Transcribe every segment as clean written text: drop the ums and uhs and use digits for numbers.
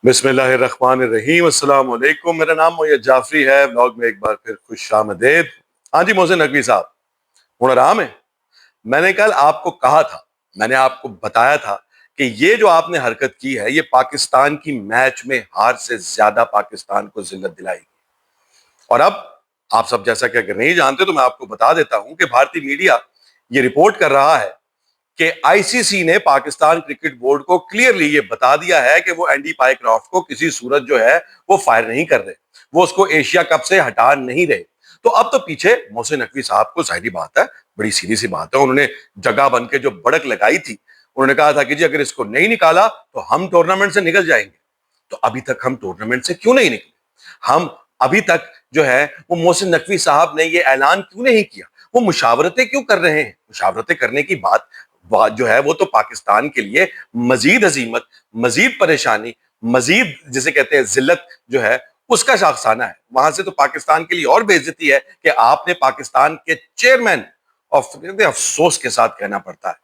बिस्मिल्लाहिर्रहमानिर्रहीम। अस्सलाम वालेकुम। मेरा नाम मोयद जाफरी है। व्लॉग में एक बार फिर खुश आमदेद। हाँ जी मोहसिन नकवी साहब, हूँ आराम है। मैंने कल आपको कहा था, मैंने आपको बताया था कि ये जो आपने हरकत की है, ये पाकिस्तान की मैच में हार से ज्यादा पाकिस्तान को जिल्लत दिलाएगी। और अब आप सब जैसा कि अगर नहीं जानते तो मैं आपको बता देता हूं कि भारतीय मीडिया ये रिपोर्ट कर रहा है कि आईसीसी ने पाकिस्तान क्रिकेट बोर्ड को क्लियरली ये बता दिया है कि वो एंडी पाइक्रॉफ्ट को किसी सूरत जो है वो फायर नहीं कर रहे, वो उसको एशिया कप से हटा नहीं रहे। तो अब तो पीछे मोहसिन नकवी साहब को जाहिर बात है, बड़ी सीधी सी बात है, उन्होंने जगह बन के जो बड़क लगाई थी, उन्होंने कहा था कि जी अगर इसको नहीं निकाला तो हम टूर्नामेंट से निकल जाएंगे। तो अभी तक हम टूर्नामेंट से क्यों नहीं निकले? हम अभी तक जो है वो मोहसिन नकवी साहब ने ये ऐलान क्यों नहीं किया? वो मुशावरतें क्यों कर रहे हैं? मुशावरतें करने की बात बात जो है वो तो पाकिस्तान के लिए मजीद हजीमत, मजीद परेशानी, मजीद जिसे कहते हैं जिल्लत जो है उसका शाखसाना है। वहां से तो पाकिस्तान के लिए और बेइज्जती है कि आपने पाकिस्तान के चेयरमैन ऑफ, अफसोस के साथ कहना पड़ता है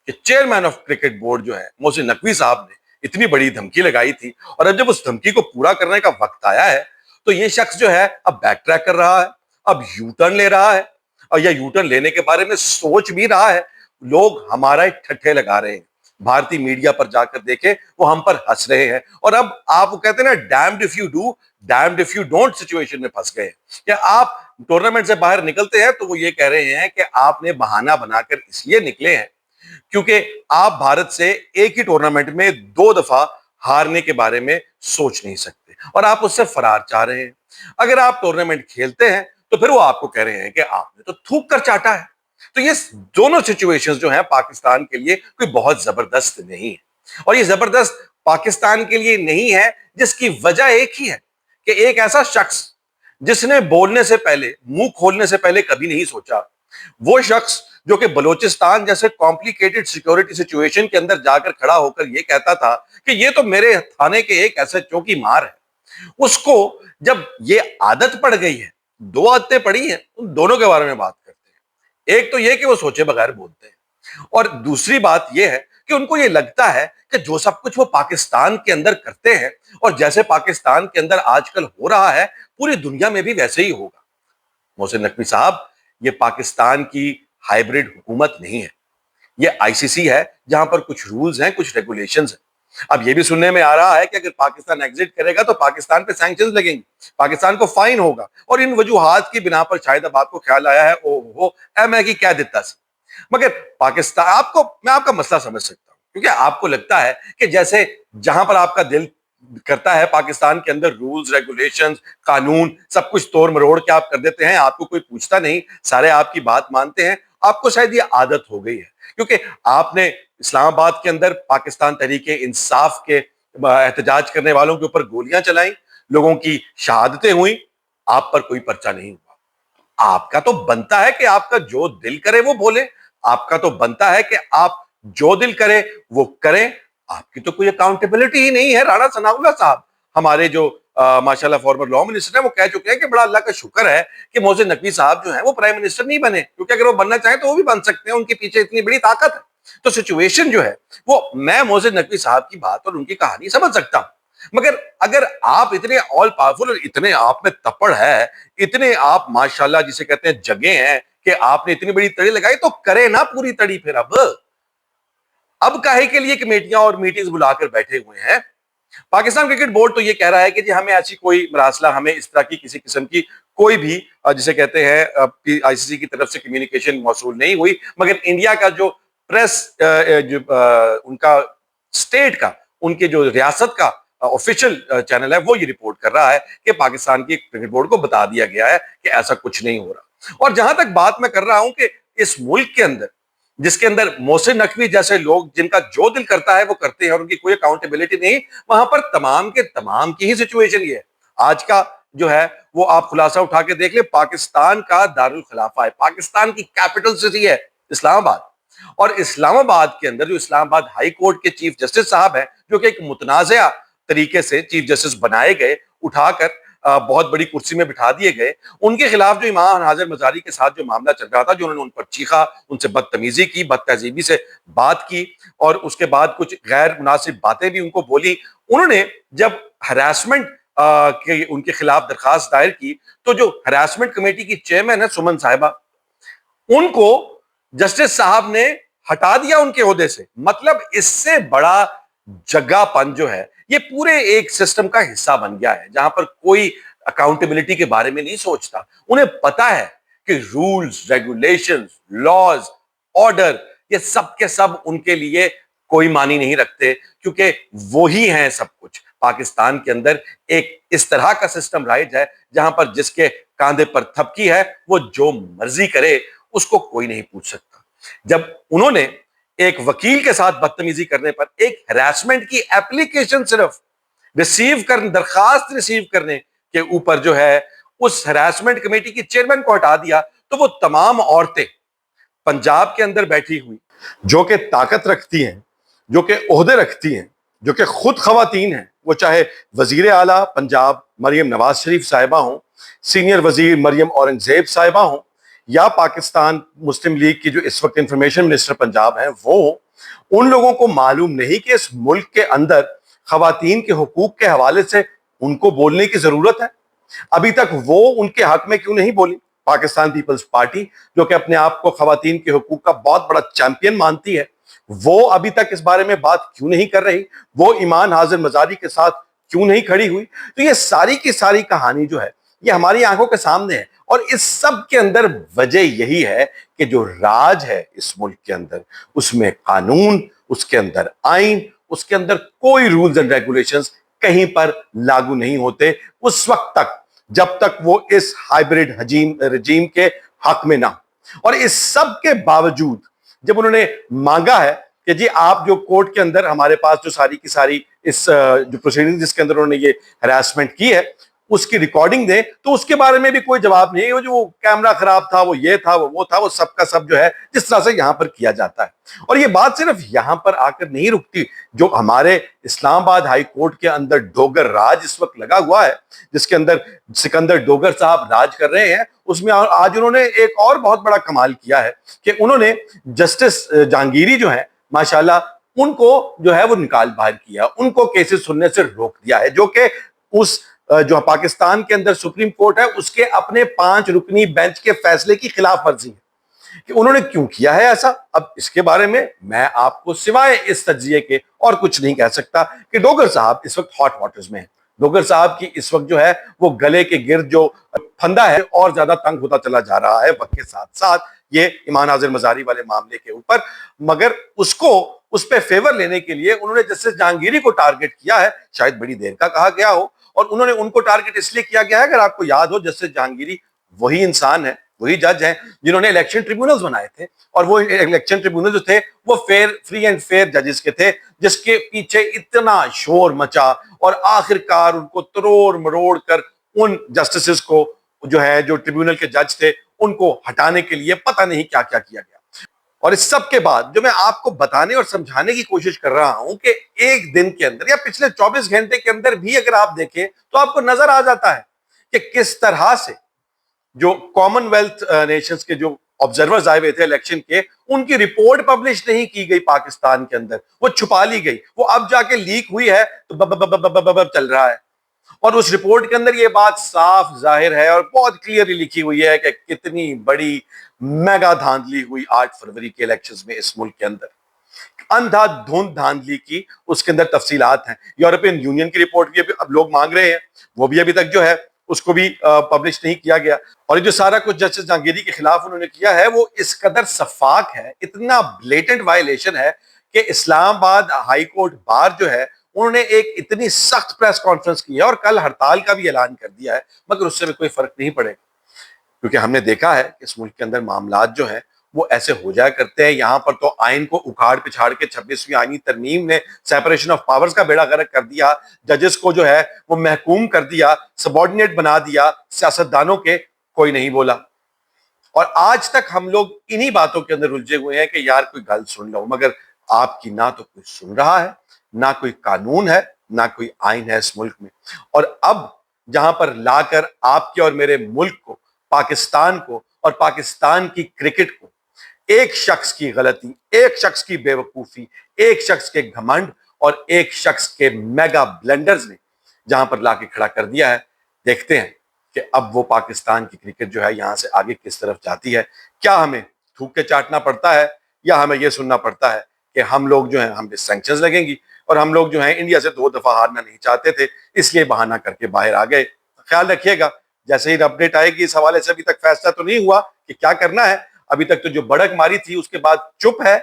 कि चेयरमैन ऑफ क्रिकेट बोर्ड जो है मोहसिन नकवी साहब ने इतनी बड़ी धमकी लगाई थी, और अब जब उस धमकी को पूरा करने का वक्त आया है तो ये शख्स जो है अब बैक ट्रैक कर रहा है, अब यू टर्न ले रहा है, और या यू टर्न लेने के बारे में सोच भी रहा है। लोग हमारा ठट्ठे लगा रहे हैं, भारतीय मीडिया पर जाकर देखे वो हम पर हंस रहे हैं। और अब आप वो कहते हैं ना, damned if you do damned if you don't situation में फंस गए। क्या आप टूर्नामेंट से बाहर निकलते हैं तो वो ये कह रहे हैं कि आपने बहाना बनाकर इसलिए निकले हैं क्योंकि आप भारत से एक ही टूर्नामेंट में 2 दफा हारने के बारे में सोच नहीं सकते और आप उससे फरार चाह रहे हैं। अगर आप टूर्नामेंट खेलते हैं तो फिर वो आपको कह रहे हैं कि आपने तो थूक कर चाटा है। तो ये दोनों सिचुएशंस जो हैं पाकिस्तान के लिए कोई बहुत जबरदस्त नहीं है, और ये जबरदस्त पाकिस्तान के लिए नहीं है जिसकी वजह एक ही है कि एक ऐसा शख्स जिसने बोलने से पहले, मुंह खोलने से पहले कभी नहीं सोचा, वो शख्स जो कि बलूचिस्तान जैसे कॉम्प्लिकेटेड सिक्योरिटी सिचुएशन के अंदर जाकर खड़ा होकर ये कहता था कि ये तो मेरे थाने के एक ऐसे चौकी मार है, उसको जब ये आदत पड़ गई है, 2 आदतें पड़ी हैं, उन दोनों के बारे में बात करते हैं। एक तो ये कि वो सोचे बगैर बोलते हैं, और दूसरी बात ये है कि उनको ये लगता है कि जो सब कुछ वो पाकिस्तान के अंदर करते हैं और जैसे पाकिस्तान के अंदर आजकल हो रहा है पूरी दुनिया में भी वैसे ही होगा। मोहसिन नकवी साहब, ये पाकिस्तान की हाइब्रिड हुकूमत नहीं है, ये आईसीसी है जहां पर कुछ रूल्स हैं, कुछ रेगुलेशंस हैं। अब ये भी सुनने में आ रहा है कि अगर पाकिस्तान एग्जिट करेगा तो पाकिस्तान पे सैंक्शंस लगेंगे, पाकिस्तान को फाइन होगा, और इन वजूहात की बिना पर शायद अब आपको ख्याल आया है ओहो ए मैं की क्या देता सी। मगर पाकिस्तान, आपको मैं आपका मसला समझ सकता हूं, क्योंकि आपको लगता है कि जैसे जहां पर आपका दिल करता है पाकिस्तान के अंदर रूल्स रेगुलेशंस कानून सब कुछ तोड़ मरोड़ के आप कर देते हैं, आपको कोई पूछता नहीं, सारे आपकी बात मानते हैं। आपको शायद ये आदत हो गई है क्योंकि आपने इस्लामाबाद के अंदर पाकिस्तान तहरीके इंसाफ के एहतजाज करने वालों के ऊपर गोलियां चलाई, लोगों की शहादतें हुई, आप पर कोई पर्चा नहीं हुआ। आपका तो बनता है कि आपका जो दिल करे वो बोले, आपका तो बनता है कि आप जो दिल करे वो करें। आपकी तो कोई अकाउंटेबिलिटी ही नहीं है। राणा सनाउल्लाह साहब, हमारे जो माशाल्लाह फॉर्मर लॉ मिनिस्टर है, वो कह चुके हैं कि बड़ा अल्लाह का शुक्र है कि मोहसिन नकवी साहब जो है वो प्राइम मिनिस्टर नहीं बने, क्योंकि अगर वो बनना चाहें तो वो भी बन सकते हैं, उनके पीछे इतनी बड़ी ताकत है। तो सिचुएशन जो है वो, मैं मोहसिन नकवी साहब की बात और उनकी कहानी समझ सकता हूं, मगर अगर आप इतने ऑल पावरफुल और इतने आप में तपड़ है, इतने आप माशाल्लाह जिसे कहते हैं जगे हैं कि आपने इतनी बड़ी तड़ी लगाई, तो करे ना पूरी तड़ी। फिर अब काहे के लिए कमेटियां और मीटिंग्स बुलाकर बैठे हुए हैं? पाकिस्तान क्रिकेट बोर्ड तो ये कह रहा है कि जी हमें ऐसी कोई मरासला, हमें इस तरह की किसी किस्म की कोई भी जिसे कहते हैं आईसीसी की तरफ से कम्युनिकेशन मौसूल नहीं हुई। मगर इंडिया का जो प्रेस उनका स्टेट का, उनके जो रियासत का ऑफिशियल चैनल है वो ये रिपोर्ट कर रहा है कि पाकिस्तान की क्रिकेट बोर्ड को बता दिया गया है कि ऐसा कुछ नहीं हो रहा। और जहां तक बात मैं कर रहा हूं कि इस मुल्क के अंदर, जिसके अंदर मोहसिन नकवी जैसे लोग जिनका जो दिल करता है वो करते हैं और उनकी कोई अकाउंटेबिलिटी नहीं, वहां पर तमाम के तमाम की ही सिचुएशन ये है। आज का जो है वो आप खुलासा उठा के देख ले, पाकिस्तान का दारुल खिलाफा है, पाकिस्तान की कैपिटल सिटी है इस्लामाबाद, और इस्लामाबाद के अंदर जो इस्लामाबाद हाई कोर्ट के चीफ जस्टिस साहब हैं, जो कि एक मुतनाज़ा तरीके से चीफ जस्टिस बनाए गए, उठाकर बहुत बड़ी कुर्सी में बिठा दिए गए, उनके खिलाफ जो इमाम हाजिर मजारी के साथ जो मामला चल रहा था, जो उन्होंने उन पर चीखा, उनसे बदतमीजी की, बदतहजीबी से बात की, और उसके बाद कुछ गैर मुनासिब बातें भी उनको बोली, انہوں نے جب ہراسمنٹ ان کے خلاف درخواست دائر کی تو جو ہراسمنٹ کمیٹی کی چیئرمین ہے سمن صاحبہ، ان کو جسٹس صاحب نے ہٹا دیا ان کے عہدے سے. مطلب اس سے بڑا جگہ پن جو ہے یہ پورے ایک سسٹم کا حصہ بن گیا ہے جہاں پر کوئی اکاؤنٹیبلٹی کے بارے میں نہیں سوچتا. انہیں پتا ہے کہ رولز، ریگولیشنز، لاز، آرڈر، یہ سب کے سب ان کے لیے کوئی معنی نہیں رکھتے، کیونکہ وہی ہیں سب کچھ. پاکستان کے اندر ایک اس طرح کا سسٹم رائج ہے جہاں پر جس کے کاندھے پر تھپکی ہے وہ جو مرضی کرے، اس کو کوئی نہیں پوچھ سکتا. جب انہوں نے ایک وکیل کے ساتھ بدتمیزی کرنے پر ایک ہراسمنٹ کی اپلیکیشن صرف درخواست ریسیو کرنے کے اوپر جو ہے اس ہراسمنٹ کمیٹی کی چیئرمین کو ہٹا دیا، تو وہ تمام عورتیں پنجاب کے اندر بیٹھی ہوئی جو کہ طاقت رکھتی ہیں، جو کہ عہدے رکھتی ہیں، جو کہ خود خواتین ہیں، وہ چاہے وزیر اعلیٰ پنجاب مریم نواز شریف صاحبہ ہوں، سینئر وزیر مریم اورنگزیب صاحبہ ہوں، یا پاکستان مسلم لیگ کی جو اس وقت انفارمیشن منسٹر پنجاب ہیں وہ، ان لوگوں کو معلوم نہیں کہ اس ملک کے اندر خواتین کے حقوق کے حوالے سے ان کو بولنے کی ضرورت ہے. ابھی تک وہ ان کے حق میں کیوں نہیں بولی؟ پاکستان پیپلز پارٹی جو کہ اپنے آپ کو خواتین کے حقوق کا بہت بڑا چیمپئن مانتی ہے، وہ ابھی تک اس بارے میں بات کیوں نہیں کر رہی؟ وہ ایمان حاضر مزاری کے ساتھ کیوں نہیں کھڑی ہوئی؟ تو یہ ساری کی ساری کہانی جو ہے یہ ہماری آنکھوں کے سامنے ہے، اور اس سب کے اندر وجہ یہی ہے کہ جو راج ہے اس ملک کے اندر، اس میں قانون، اس کے اندر آئین، اس کے اندر کوئی رولز اینڈ ریگولیشنز کہیں پر لاگو نہیں ہوتے اس وقت تک جب تک وہ اس ہائیبرڈ رجیم کے حق میں نہ ہو. اور اس سب کے باوجود جب انہوں نے مانگا ہے کہ جی آپ جو کورٹ کے اندر ہمارے پاس جو ساری کی ساری اس جو پروسیڈنگ جس کے اندر انہوں نے یہ ہراسمنٹ کی ہے اس کی ریکارڈنگ دیں، تو اس کے بارے میں بھی کوئی جواب نہیں. وہ جو کیمرہ خراب تھا، وہ یہ تھا، وہ تھا، وہ سب کا سب جو ہے جس طرح سے یہاں پر کیا جاتا ہے. اور یہ بات صرف یہاں پر آ کر نہیں رکتی. جو ہمارے اسلام آباد ہائی کورٹ کے اندر ڈوگر راج اس وقت لگا ہوا ہے، جس کے اندر سکندر ڈوگر صاحب راج کر رہے ہیں، اس میں آج انہوں نے ایک اور بہت بڑا کمال کیا ہے کہ انہوں نے جسٹس جہانگیری جو ہیں ماشاءاللہ ان کو جو ہے وہ نکال باہر کیا، ان کو کیسز سننے سے روک دیا ہے، جو کہ اس جو پاکستان کے اندر سپریم کورٹ ہے اس کے اپنے 5 رکنی بینچ کے فیصلے کی خلاف ورزی ہے. کہ انہوں نے کیوں کیا ہے ایسا، اب اس کے بارے میں میں آپ کو سوائے اس تجزیے کے اور کچھ نہیں کہہ سکتا کہ ڈوگر صاحب اس وقت ہاٹ واٹرز میں ہیں. ڈوگر صاحب کی اس وقت جو ہے وہ گلے کے گرد جو پھندا ہے اور زیادہ تنگ ہوتا چلا جا رہا ہے وقت کے ساتھ ساتھ یہ ایمان حاضر مزاری والے معاملے کے اوپر. مگر اس کو اس پہ فیور لینے کے لیے انہوں نے جسٹس جہانگیری کو ٹارگٹ کیا ہے، شاید بڑی دیر کا کہا گیا ہو، اور انہوں نے ان کو ٹارگٹ اس لیے کیا گیا ہے. اگر آپ کو یاد ہو جسٹس جہانگیری وہی انسان ہے، وہی جج ہیں جنہوں نے الیکشن ٹریبیونلز بنائے تھے، اور وہ الیکشن ٹریبیونل جو تھے وہ فری اینڈ فیئر ججز کے تھے، جس کے پیچھے اتنا شور مچا اور آخر کار ان کو تروڑ مروڑ کر ان جسٹسز کو جو ہے جو ٹریبیونل کے جج تھے ان کو ہٹانے کے لیے پتہ نہیں کیا کیا کیا گیا. اور اس سب کے بعد جو میں آپ کو بتانے اور سمجھانے کی کوشش کر رہا ہوں کہ ایک دن کے اندر یا پچھلے 24 گھنٹے کے اندر بھی اگر آپ دیکھیں تو آپ کو نظر آ جاتا ہے کہ کس طرح سے جو کامن ویلتھ نیشنز کے جو آبزرورز آئے ہوئے تھے الیکشن کے، ان کی رپورٹ پبلش نہیں کی گئی پاکستان کے اندر، وہ چھپا لی گئی، وہ اب جا کے لیک ہوئی ہے تو چل رہا ہے. اور اس رپورٹ کے اندر یہ بات صاف ظاہر ہے اور بہت کلیئرلی لکھی ہوئی ہے کہ کتنی بڑی میگا دھاندلی ہوئی 8 فروری کے الیکشنز میں اس ملک کے اندر، اندھا دھند دھاندلی کی. اس کے اندر تفصیلات ہیں. یورپین یونین کی رپورٹ بھی اب لوگ مانگ رہے ہیں، وہ بھی ابھی تک جو ہے اس کو بھی پبلش نہیں کیا گیا. اور جو سارا کچھ جسٹس جہانگیری کے خلاف انہوں نے کیا ہے وہ اس قدر سفاک ہے، اتنا بلیٹنٹ وائلیشن ہے کہ اسلام آباد ہائی کورٹ بار جو ہے انہوں نے ایک اتنی سخت پریس کانفرنس کی ہے اور کل ہڑتال کا بھی اعلان کر دیا ہے، مگر اس سے بھی کوئی فرق نہیں پڑے گا. کیونکہ ہم نے دیکھا ہے کہ اس ملک کے اندر معاملات جو ہیں وہ ایسے ہو جایا کرتے ہیں. یہاں پر تو آئین کو اکھاڑ پچھاڑ کے 26ویں آئینی ترمیم نے سیپریشن آف پاورز کا بیڑا غرق کر دیا، ججز کو جو ہے وہ محکوم کر دیا، سبارڈینیٹ بنا دیا سیاستدانوں کے، کوئی نہیں بولا. اور آج تک ہم لوگ انہی باتوں کے اندر الجھے ہوئے ہیں کہ یار کوئی گل سن لو، مگر آپ کی نہ تو کوئی سن رہا ہے، نہ کوئی قانون ہے، نہ کوئی آئین ہے اس ملک میں. اور اب جہاں پر لا کر آپ کے اور میرے ملک کو، پاکستان کو اور پاکستان کی کرکٹ کو ایک شخص کی غلطی، ایک شخص کی بے وقوفی، ایک شخص کے گھمنڈ اور ایک شخص کے میگا بلنڈرز نے جہاں پر لا کے کھڑا کر دیا ہے. دیکھتے ہیں کہ اب وہ پاکستان کی کرکٹ جو ہے یہاں سے آگے کس طرف جاتی ہے. کیا ہمیں تھوک کے چاٹنا پڑتا ہے یا ہمیں یہ سننا پڑتا ہے کہ ہم لوگ جو ہیں ہم پہ سینکشنز لگیں گی اور ہم لوگ جو ہیں انڈیا سے 2 دفعہ ہارنا نہیں چاہتے تھے اس لیے بہانہ کر کے باہر آ گئے. خیال رکھیے گا جیسے ہی اپڈیٹ آئے گی. اس حوالے سے ابھی تک فیصلہ تو نہیں ہوا کہ کیا کرنا ہے. ابھی تک تو جو بڑک ماری تھی اس کے بعد چپ ہے,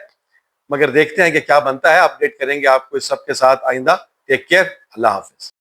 مگر دیکھتے ہیں کہ کیا بنتا ہے. اپڈیٹ کریں گے آپ کو اس سب کے ساتھ آئندہ. ٹیک کیئر, اللہ حافظ.